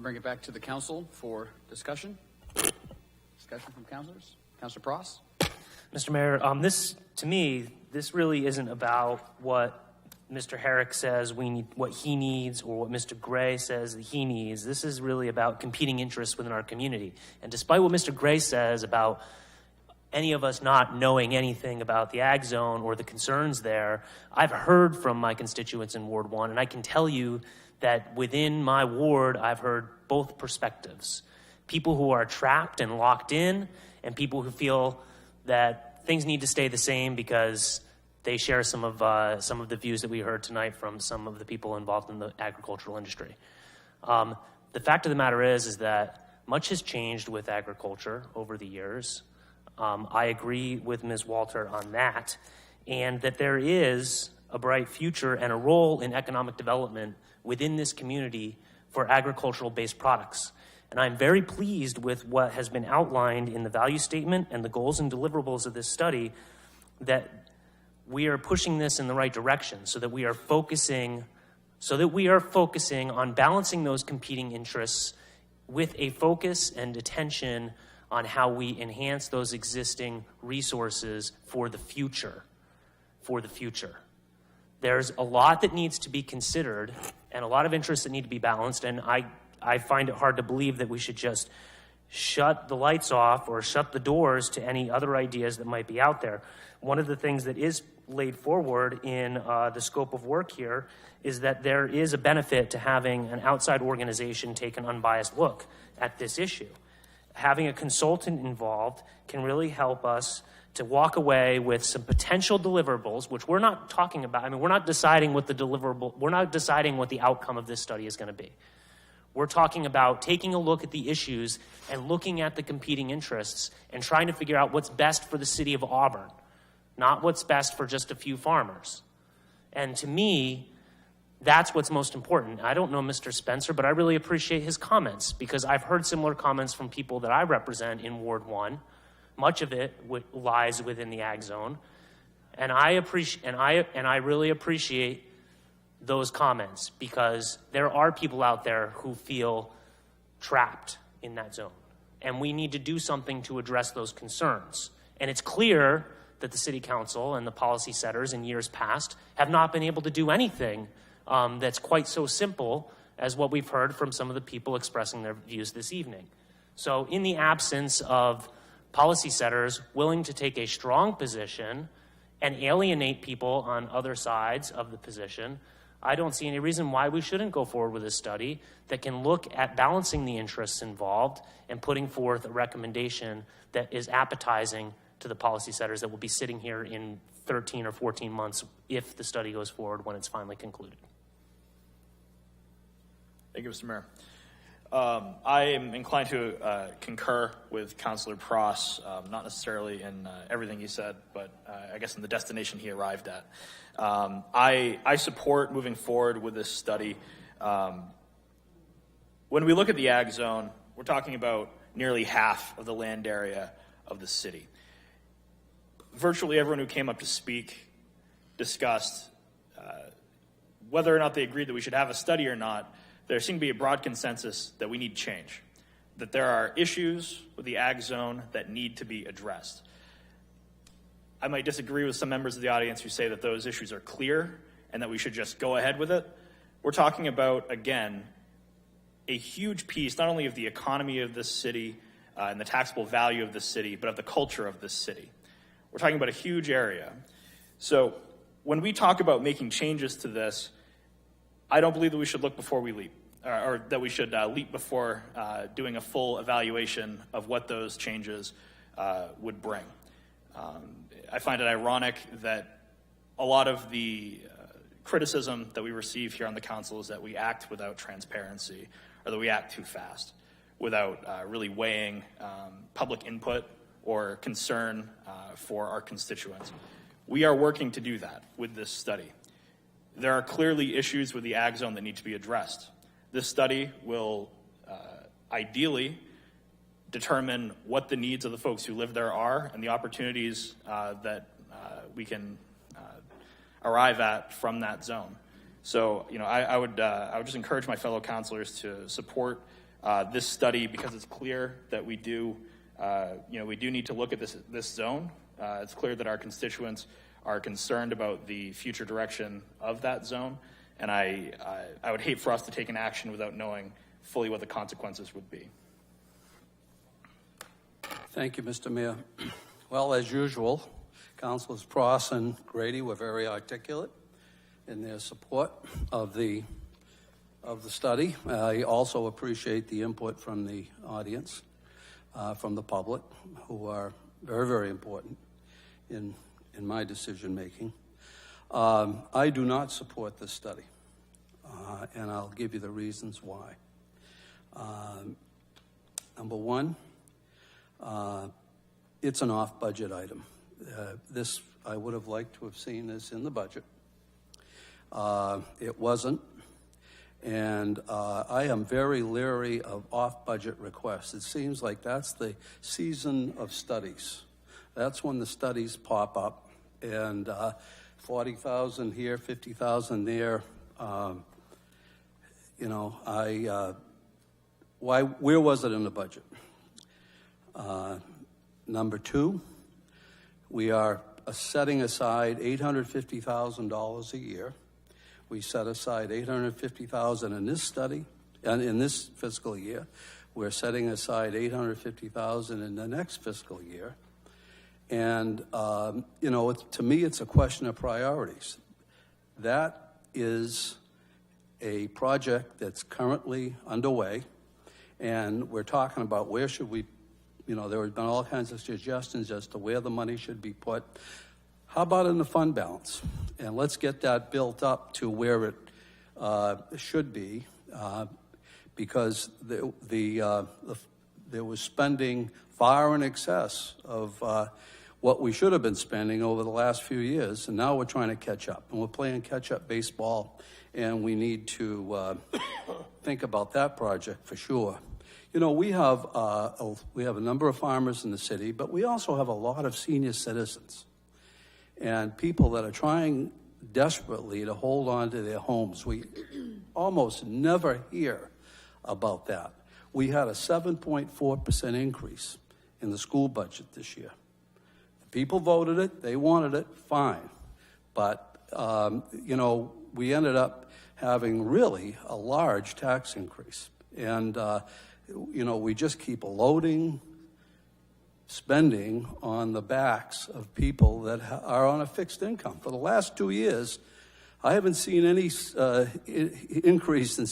bring it back to the council for discussion. Discussion from councilors. Councilor Pross. Mr. Mayor, to me, this really isn't about what Mr. Herrick says what he needs, or what Mr. Gray says that he needs. This is really about competing interests within our community. And despite what Mr. Gray says about any of us not knowing anything about the ag zone or the concerns there, I've heard from my constituents in Ward 1, and I can tell you that within my ward, I've heard both perspectives. People who are trapped and locked in, and people who feel that things need to stay the same because they share some of the views that we heard tonight from some of the people involved in the agricultural industry. The fact of the matter is that much has changed with agriculture over the years. I agree with Ms. Walter on that, and that there is a bright future and a role in economic development within this community for agricultural-based products. And I'm very pleased with what has been outlined in the value statement and the goals and deliverables of this study, that we are pushing this in the right direction, so that we are focusing on balancing those competing interests with a focus and attention on how we enhance those existing resources for the future. There's a lot that needs to be considered and a lot of interests that need to be balanced, and I find it hard to believe that we should just shut the lights off or shut the doors to any other ideas that might be out there. One of the things that is laid forward in the scope of work here is that there is a benefit to having an outside organization take an unbiased look at this issue. Having a consultant involved can really help us to walk away with some potential deliverables, which we're not talking about. I mean, we're not deciding what the outcome of this study is going to be. We're talking about taking a look at the issues and looking at the competing interests and trying to figure out what's best for the city of Auburn, not what's best for just a few farmers. And to me, that's what's most important. I don't know Mr. Spencer, but I really appreciate his comments, because I've heard similar comments from people that I represent in Ward 1. Much of it lies within the ag zone. And I really appreciate those comments, because there are people out there who feel trapped in that zone. And we need to do something to address those concerns. And it's clear that the city council and the policy setters in years past have not been able to do anything that's quite so simple as what we've heard from some of the people expressing their views this evening. So in the absence of policy setters willing to take a strong position and alienate people on other sides of the position, I don't see any reason why we shouldn't go forward with a study that can look at balancing the interests involved and putting forth a recommendation that is appetizing to the policy setters that will be sitting here in 13 or 14 months if the study goes forward when it's finally concluded. Thank you, Mr. Mayor. I am inclined to concur with Councilor Pross, not necessarily in everything he said, but I guess in the destination he arrived at. I support moving forward with this study. When we look at the ag zone, we're talking about nearly half of the land area of the city. Virtually everyone who came up to speak discussed whether or not they agreed that we should have a study or not. There seemed to be a broad consensus that we need change, that there are issues with the ag zone that need to be addressed. I might disagree with some members of the audience who say that those issues are clear and that we should just go ahead with it. We're talking about, again, a huge piece, not only of the economy of this city and the taxable value of this city, but of the culture of this city. We're talking about a huge area. So when we talk about making changes to this, I don't believe that we should look before we leap, or that we should leap before doing a full evaluation of what those changes would bring. I find it ironic that a lot of the criticism that we receive here on the council is that we act without transparency, or that we act too fast without really weighing public input or concern for our constituents. We are working to do that with this study. There are clearly issues with the ag zone that need to be addressed. This study will ideally determine what the needs of the folks who live there are and the opportunities that we can arrive at from that zone. So, I would just encourage my fellow councilors to support This study, because it's clear that we do need to look at this zone. It's clear that our constituents are concerned about the future direction of that zone, and I would hate for us to take an action without knowing fully what the consequences would be. Thank you, Mr. Mayor. Well, as usual, Councilors Pross and Grady were very articulate in their support of the study. I also appreciate the input from the audience, from the public, who are very, very important in my decision making. I do not support this study, and I'll give you the reasons why. Number one, it's an off-budget item. I would have liked to have seen this in the budget. It wasn't, and I am very leery of off-budget requests. It seems like that's the season of studies. That's when the studies pop up, and 40,000 here, 50,000 there. Where was it in the budget? Number two, we are setting aside $850,000 a year. We set aside $850,000 in this study, and in this fiscal year. We're setting aside $850,000 in the next fiscal year. And, to me, it's a question of priorities. That is a project that's currently underway, and we're talking about where should we, there have been all kinds of suggestions as to where the money should be put. How about in the fund balance? And let's get that built up to where it should be, because there was spending far in excess of what we should have been spending over the last few years, and now we're trying to catch up. And we're playing catch-up baseball, and we need to think about that project for sure. We have a number of farmers in the city, but we also have a lot of senior citizens and people that are trying desperately to hold on to their homes. We almost never hear about that. We had a 7.4% increase in the school budget this year. The people voted it, they wanted it, fine. But, we ended up having really a large tax increase. And, we just keep loading spending on the backs of people that are on a fixed income. For the last 2 years, I haven't seen any increase in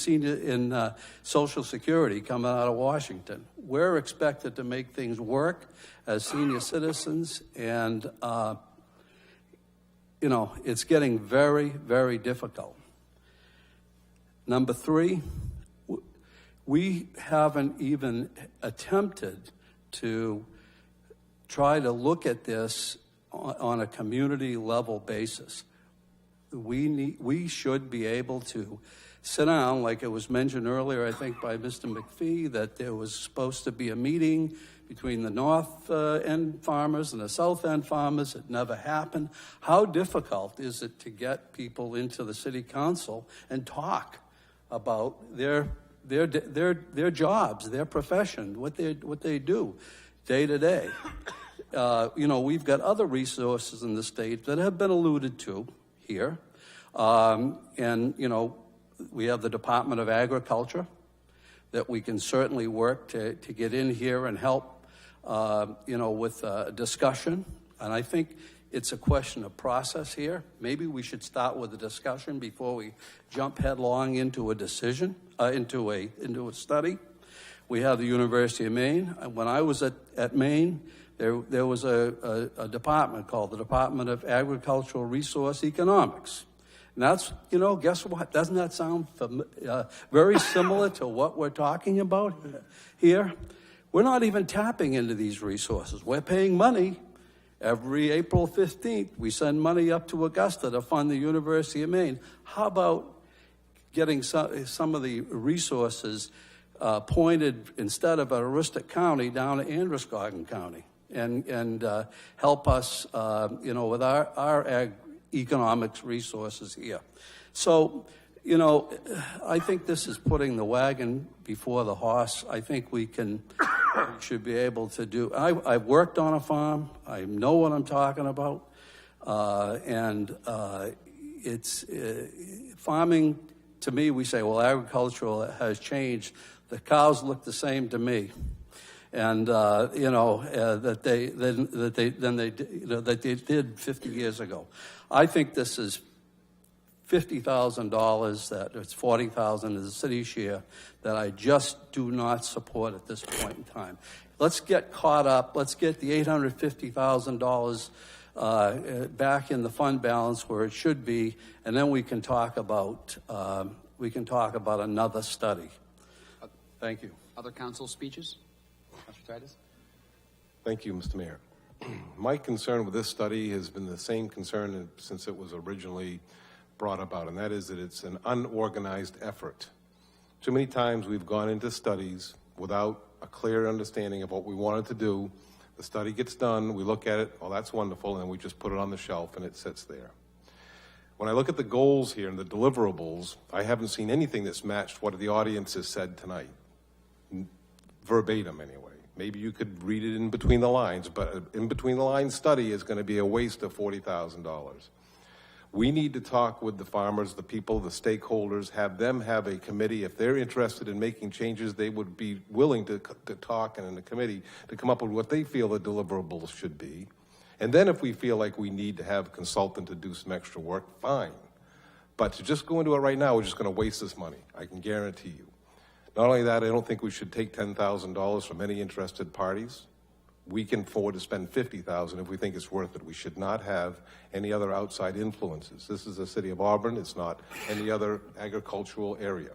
Social Security coming out of Washington. We're expected to make things work as senior citizens, and it's getting very, very difficult. Number three, we haven't even attempted to try to look at this on a community level basis. We should be able to sit down, like it was mentioned earlier, I think by Mr. McPhee, that there was supposed to be a meeting between the North End farmers and the South End farmers. It never happened. How difficult is it to get people into the city council and talk about their jobs, their profession, what they do day to day? We've got other resources in the state that have been alluded to here. We have the Department of Agriculture that we can certainly work to get in here and help, with discussion. And I think it's a question of process here. Maybe we should start with a discussion before we jump headlong into a decision, into a study. We have the University of Maine. When I was at Maine, there was a department called the Department of Agricultural Resource Economics. And that's, guess what? Doesn't that sound very similar to what we're talking about here? We're not even tapping into these resources. We're paying money. Every April 15th, we send money up to Augusta to fund the University of Maine. How about getting some of the resources pointed, instead of at Aroostook County, down to Androscoggin County, and help us, with our economics resources here. So, You know, I think this is putting the wagon before the horse. I think we should be able to do, I've worked on a farm. I know what I'm talking about. It's farming, to me, we say, well, agricultural has changed. The cows look the same to me. And, that they did 50 years ago. I think this is $50,000, that it's $40,000 is the city's share, that I just do not support at this point in time. Let's get caught up. Let's get the $850,000 back in the fund balance where it should be, and then we can talk about another study. Thank you. Other council speeches? Councilor Titus? Thank you, Mr. Mayor. My concern with this study has been the same concern since it was originally brought about, and that is that it's an unorganized effort. Too many times we've gone into studies without a clear understanding of what we wanted to do. The study gets done, we look at it, oh, that's wonderful, and then we just put it on the shelf and it sits there. When I look at the goals here and the deliverables, I haven't seen anything that's matched what the audience has said tonight. Verbatim, anyway. Maybe you could read it in between the lines, but an in between the lines study is going to be a waste of $40,000. We need to talk with the farmers, the people, the stakeholders, have them have a committee. If they're interested in making changes, they would be willing to talk and in the committee to come up with what they feel the deliverables should be. And then if we feel like we need to have a consultant to do some extra work, fine. But to just go into it right now, we're just going to waste this money. I can guarantee you. Not only that, I don't think we should take $10,000 from any interested parties. We can afford to spend $50,000 if we think it's worth it. We should not have any other outside influences. This is the city of Auburn. It's not any other agricultural area.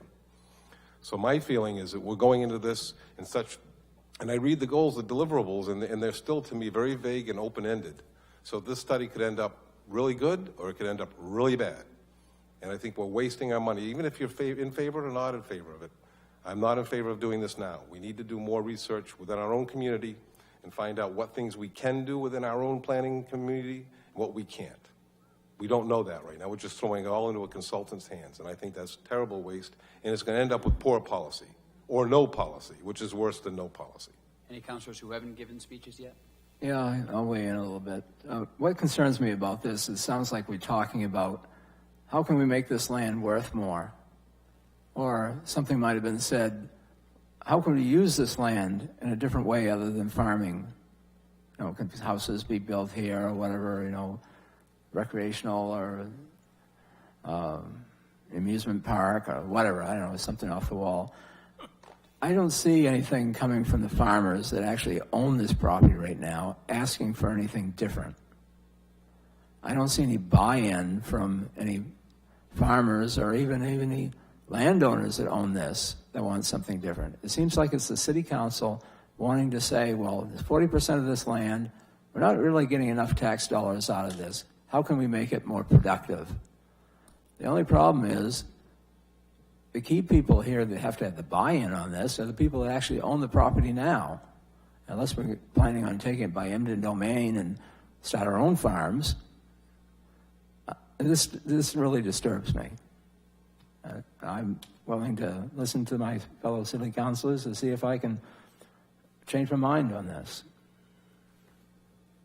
So my feeling is that we're going into this in such, and I read the goals, the deliverables, and they're still, to me, very vague and open-ended. So this study could end up really good, or it could end up really bad. And I think we're wasting our money, even if you're in favor or not in favor of it. I'm not in favor of doing this now. We need to do more research within our own community and find out what things we can do within our own planning community and what we can't. We don't know that right now. We're just throwing it all into a consultant's hands, and I think that's a terrible waste, and it's going to end up with poor policy, or no policy, which is worse than no policy. Any councilors who haven't given speeches yet? Yeah, I'll weigh in a little bit. What concerns me about this, it sounds like we're talking about how can we make this land worth more? Or something might have been said, how can we use this land in a different way other than farming? You know, can houses be built here or whatever, you know, recreational or amusement park or whatever, I don't know, something off the wall. I don't see anything coming from the farmers that actually own this property right now asking for anything different. I don't see any buy-in from any farmers or even any landowners that own this that want something different. It seems like it's the city council wanting to say, well, 40% of this land, we're not really getting enough tax dollars out of this. How can we make it more productive? The only problem is the key people here that have to have the buy-in on this are the people that actually own the property now. Unless we're planning on taking it by eminent domain and start our own farms, this really disturbs me. I'm willing to listen to my fellow city councilors to see if I can change my mind on this.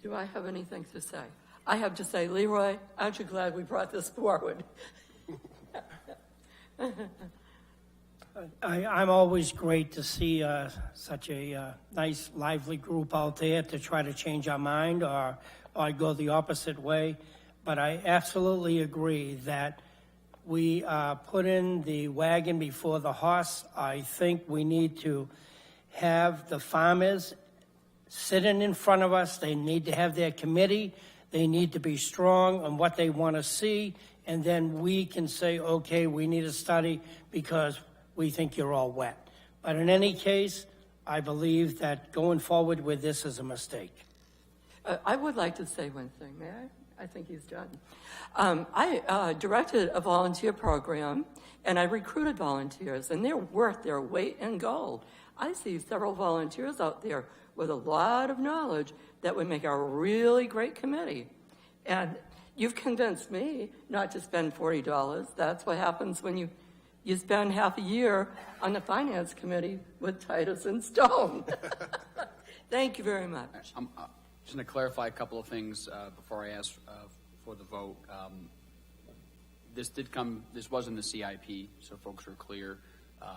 Do I have anything to say? I have to say, Leroy, aren't you glad we brought this forward? I'm always great to see such a nice, lively group out there to try to change our mind or go the opposite way. But I absolutely agree that we put in the wagon before the horse. I think we need to have the farmers sitting in front of us. They need to have their committee. They need to be strong on what they want to see. And then we can say, okay, we need a study because we think you're all wet. But in any case, I believe that going forward with this is a mistake. I would like to say one thing, may I? I think he's done. I directed a volunteer program, and I recruited volunteers, and they're worth their weight in gold. I see several volunteers out there with a lot of knowledge that would make a really great committee. And you've convinced me not to spend $40. That's what happens when you spend half a year on the finance committee with Titus and Stone. Thank you very much. I'm just going to clarify a couple of things before I ask for the vote. This was in the CIP, so folks are clear,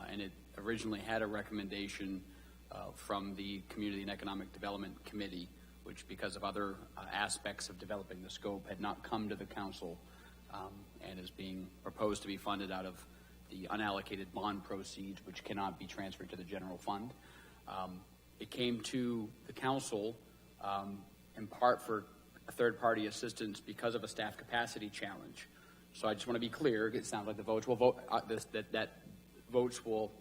and it originally had a recommendation from the Community and Economic Development Committee, which, because of other aspects of developing the scope, had not come to the council and is being proposed to be funded out of the unallocated bond proceeds, which cannot be transferred to the general fund. It came to the council in part for a third-party assistance because of a staff capacity challenge. So I just want to be clear. It sounds like the votes will vote that votes will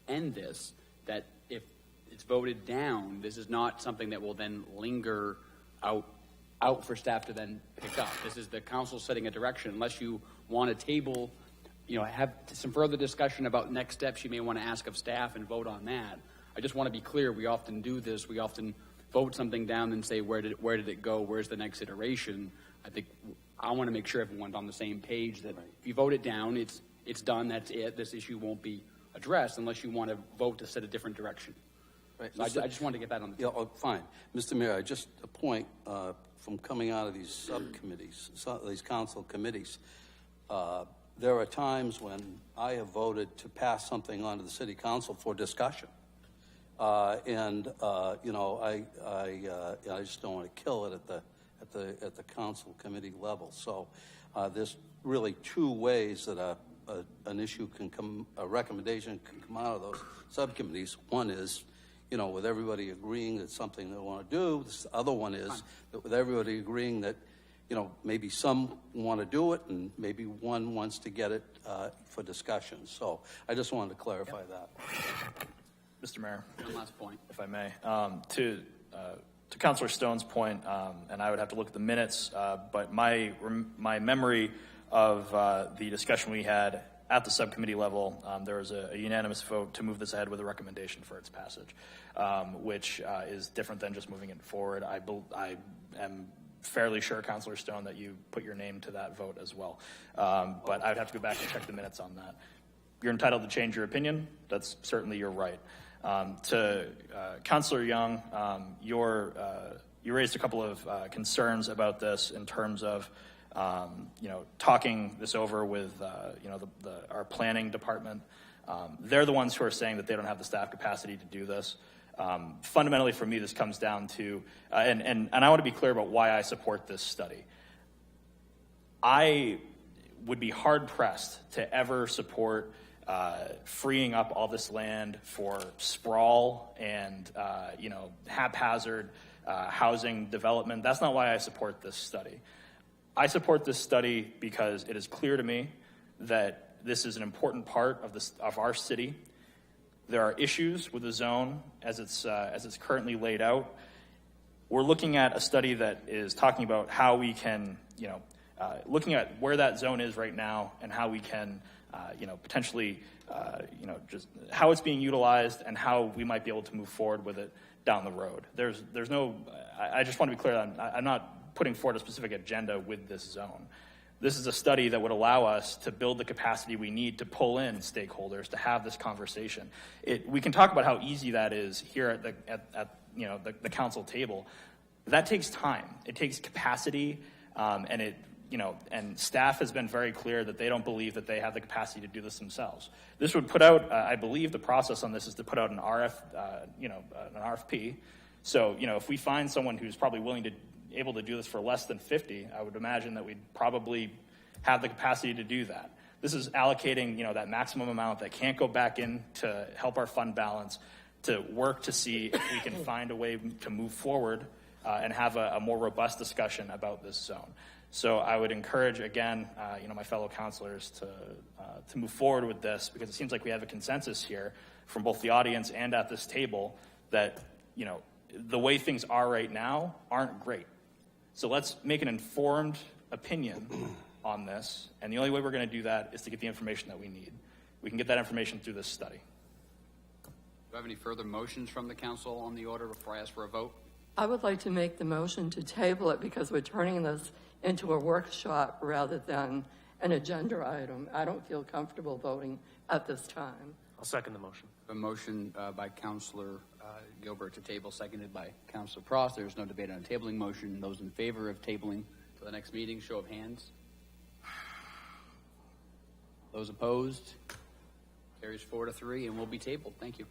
end this. That if it's voted down, this is not something that will then linger out for staff to then pick up. This is the council setting a direction. Unless you want to table, have some further discussion about next steps you may want to ask of staff and vote on that. I just want to be clear. We often do this. We often vote something down and say, where did it go? Where's the next iteration? I think I want to make sure everyone's on the same page that if you vote it down, it's done. That's it. This issue won't be addressed unless you want to vote to set a different direction. Right. So I just wanted to get that on the Yeah, fine. Mr. Mayor, just a point from coming out of these subcommittees, these council committees. There are times when I have voted to pass something onto the city council for discussion. I just don't want to kill it at the council committee level. So there's really two ways that an issue can come, a recommendation can come out of those subcommittees. One is, with everybody agreeing that something they want to do. The other one is that with everybody agreeing that, maybe some want to do it and maybe one wants to get it for discussion. So I just wanted to clarify that. Mr. Mayor, one last point. if I may, to Councilor Stone's point, and I would have to look at the minutes, but my memory of the discussion we had at the subcommittee level, there was a unanimous vote to move this ahead with a recommendation for its passage, which is different than just moving it forward. I am fairly sure, Councilor Stone, that you put your name to that vote as well. But I would have to go back and check the minutes on that. You're entitled to change your opinion. That's certainly your right. To Councilor Young, you raised a couple of concerns about this in terms of talking this over with our planning department. They're the ones who are saying that they don't have the staff capacity to do this. Fundamentally, for me, this comes down to, and I want to be clear about why I support this study. I would be hard-pressed to ever support freeing up all this land for sprawl and haphazard housing development. That's not why I support this study. I support this study because it is clear to me that this is an important part of our city. There are issues with the zone as it's currently laid out. We're looking at a study that is talking about how we can, looking at where that zone is right now and how we can, potentially, just how it's being utilized and how we might be able to move forward with it down the road. There's no, I just want to be clear on, I'm not putting forward a specific agenda with this zone. This is a study that would allow us to build the capacity we need to pull in stakeholders to have this conversation. We can talk about how easy that is here at the council table. That takes time. It takes capacity, and staff has been very clear that they don't believe that they have the capacity to do this themselves. This would put out, I believe the process on this is to put out an RFP. So, if we find someone who's probably able to do this for less than 50, I would imagine that we'd probably have the capacity to do that. This is allocating, that maximum amount that can't go back in to help our fund balance, to work to see if we can find a way to move forward and have a more robust discussion about this zone. So I would encourage, again, my fellow councilors to move forward with this, because it seems like we have a consensus here from both the audience and at this table that, the way things are right now aren't great. So let's make an informed opinion on this, and the only way we're going to do that is to get the information that we need. We can get that information through this study. Do I have any further motions from the council on the order before I ask for a vote? I would like to make the motion to table it because we're turning this into a workshop rather than an agenda item. I don't feel comfortable voting at this time. I'll second the motion. A motion by Counselor Gilbert to table, seconded by Counselor Prost. There's no debate on a tabling motion. Those in favor of tabling to the next meeting, show of hands. Those opposed? Carries 4-3 and will be tabled. Thank you.